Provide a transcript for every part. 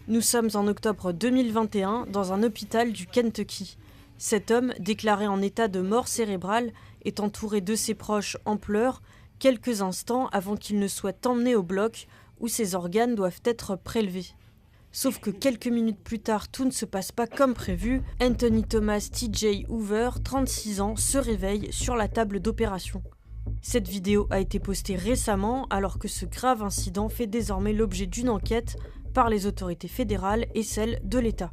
Nous sommes en octobre 2021 dans un hôpital du Kentucky. Cet homme, déclaré en état de mort cérébrale, est entouré de ses proches en pleurs quelques instants avant qu'il ne soit emmené au bloc où ses organes doivent être prélevés. Sauf que quelques minutes plus tard, tout ne se passe pas comme prévu. Anthony Thomas T.J. Hoover, 36 ans, se réveille sur la table d'opération. Cette vidéo a été postée récemment alors que ce grave incident fait désormais l'objet d'une enquête par les autorités fédérales et celles de l'État.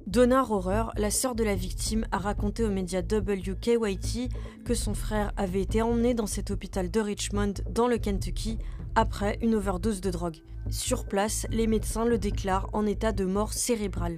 Donna Rohrer, la sœur de la victime, a raconté aux médias WKYT que son frère avait été emmené dans cet hôpital de Richmond, dans le Kentucky, après une overdose de drogue. Sur place, les médecins le déclarent en état de mort cérébrale.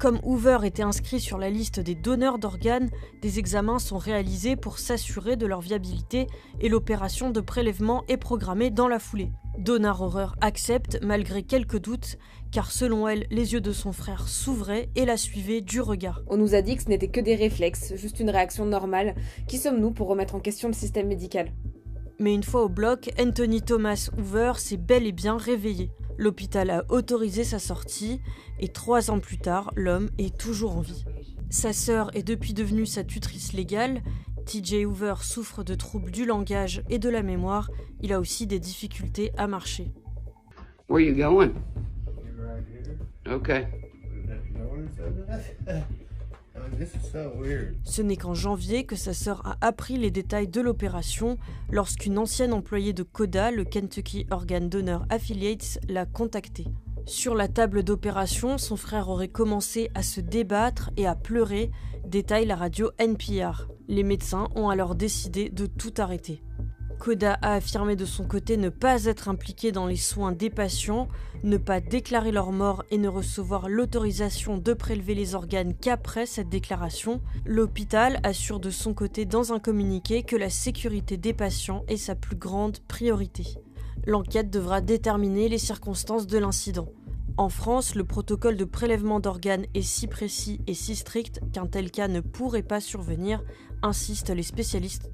Comme Hoover était inscrit sur la liste des donneurs d'organes, des examens sont réalisés pour s'assurer de leur viabilité et l'opération de prélèvement est programmée dans la foulée. Donna Rohrer accepte malgré quelques doutes, car selon elle, les yeux de son frère s'ouvraient et la suivaient du regard. On nous a dit que ce n'était que des réflexes, juste une réaction normale. Qui sommes-nous pour remettre en question le système médical ? Mais une fois au bloc, Anthony Thomas Hoover s'est bel et bien réveillé. L'hôpital a autorisé sa sortie et 3 ans plus tard, l'homme est toujours en vie. Sa sœur est depuis devenue sa tutrice légale. T.J. Hoover souffre de troubles du langage et de la mémoire. Il a aussi des difficultés à marcher. Where you going? Okay. Ce n'est qu'en janvier que sa sœur a appris les détails de l'opération lorsqu'une ancienne employée de CODA, le Kentucky Organ Donor Affiliates, l'a contactée. Sur la table d'opération, son frère aurait commencé à se débattre et à pleurer, détaille la radio NPR. Les médecins ont alors décidé de tout arrêter. CODA a affirmé de son côté ne pas être impliqué dans les soins des patients, ne pas déclarer leur mort et ne recevoir l'autorisation de prélever les organes qu'après cette déclaration. L'hôpital assure de son côté dans un communiqué que la sécurité des patients est sa plus grande priorité. L'enquête devra déterminer les circonstances de l'incident. En France, le protocole de prélèvement d'organes est si précis et si strict qu'un tel cas ne pourrait pas survenir, insistent les spécialistes.